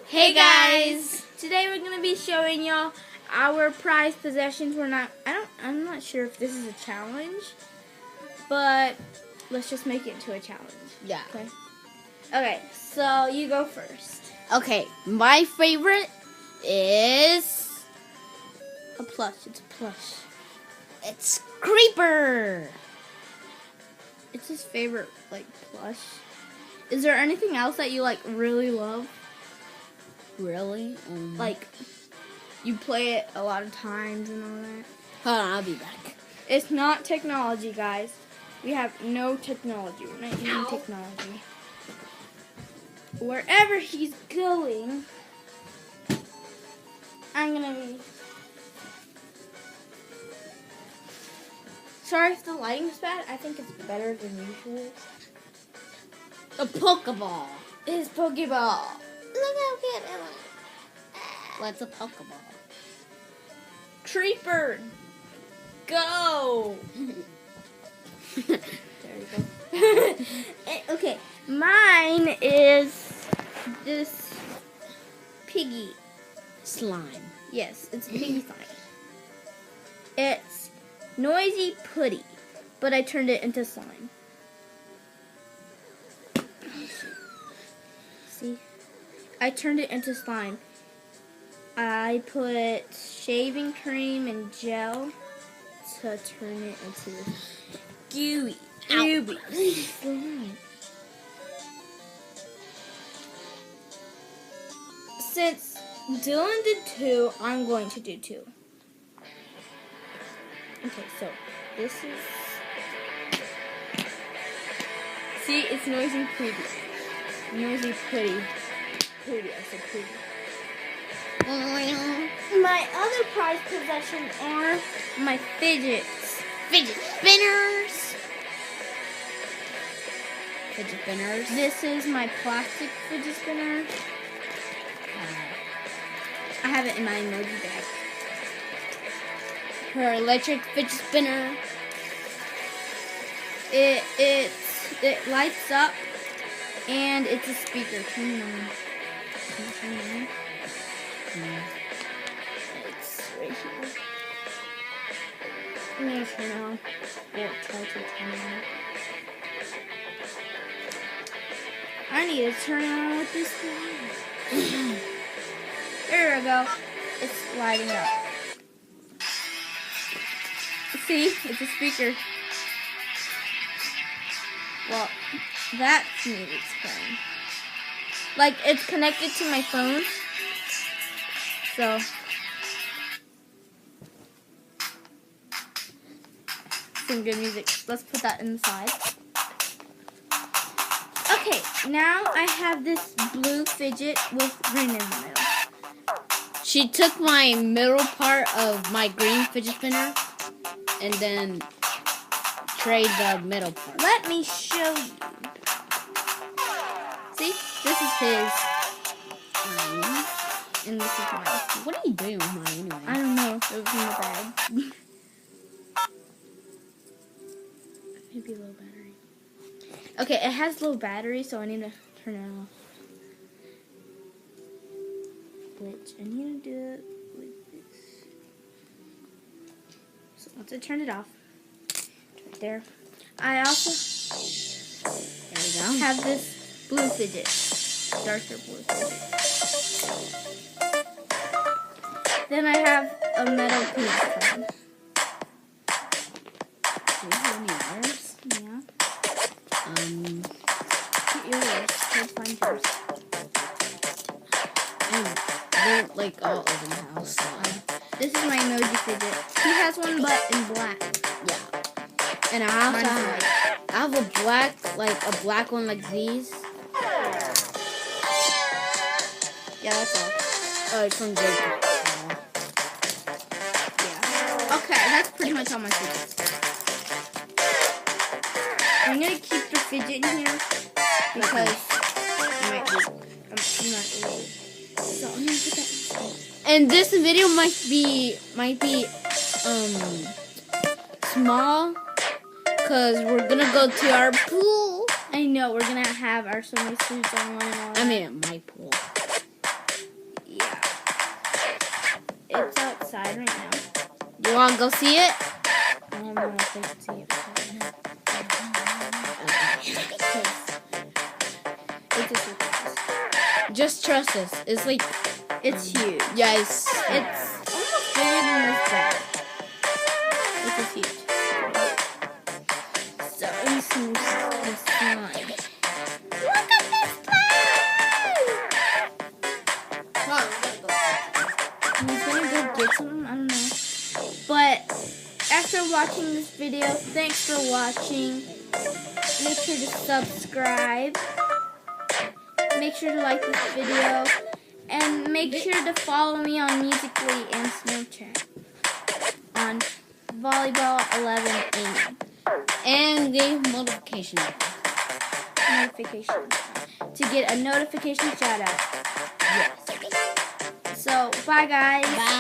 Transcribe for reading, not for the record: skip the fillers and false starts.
Hey guys! Today we're gonna be showing y'all our prized possessions. I'm not sure if this is a challenge, but let's just make it into a challenge. Yeah. Okay, so you go first. Okay, my favorite is A plush. It's a plush. it's Creeper. It's his favorite plush. Is there anything else that you really love? Really? You play it a lot of times and all that. Hold on, I'll be back. It's not technology, guys. We have no technology. We're not using technology. Wherever he's going, I'm gonna be. Sorry if the lighting's bad. I think it's better than usual. A Pokeball. It's Pokeball. Look how cute it looks. What's a Pokeball? Creeper, go! There you go. Okay, mine is this piggy Slime. Yes, it's a piggy slime. It's Noisy Putty, but I turned it into slime. See? I turned it into slime. I put shaving cream and gel to turn it into gooey slime. Since Dylan did 2, I'm going to do 2. Okay, so this is... See, it's Noisy Putty. Noisy Putty. Putty, I said putty. My other prized possessions are my fidgets. Fidget spinners. Fidget spinners. This is my plastic fidget spinner. I have it in my emoji bag. Her electric fidget spinner. It lights up and it's a speaker. Turn it on. Turn it on. It's right here. I'm gonna turn it on. We'll try to turn it on. I need to turn it on with this one. There we go. It's lighting up. See? It's a speaker. Well, that's music playing. It's connected to my phone. So, some good music. Let's put that inside. Okay, now I have this blue fidget with green in the middle. She took my middle part of my green fidget spinner and then trade the middle part. Let me show you. See? This is his. And this is mine. What are you doing with mine anyway? I don't know. It was in the bag. Maybe low battery. Okay, it has low battery, so I need to turn it off. Which I need to do it with this. So once I turn it off, it's right there. I also have this blue fidget, darker blue fidget. Then I have a metal penis cone. Do you have any others? Yeah. Get yours. Let's find yours. They're all over the house. This is my emoji fidget. He has one but in black. Yeah. And I also have a black one like these. Yeah, that's all. Oh, it's from Jacob. Okay, that's pretty much all my fidgets. I'm gonna keep the fidget in here because I'm not really. So I'm gonna put that inside. And this video might be small because we're gonna go to our pool. I know we're gonna have our swimming suits on and all that. I mean, my pool. outside right now. You want to go see it? I don't know if they can see it right now. It's a surprise. Just trust us. It's like, It's huge. yes. It's almost bigger than this bag. This is huge. So let me see this slime. Look at this slime! He's gonna go get some. I don't know. But after watching this video, thanks for watching. Make sure to subscribe. Make sure to like this video. And make sure to follow me on Musical.ly and Snapchat. On Volleyball11Amy. And the notification. Notification. To get a notification shout out. Yes. So, bye guys. Bye.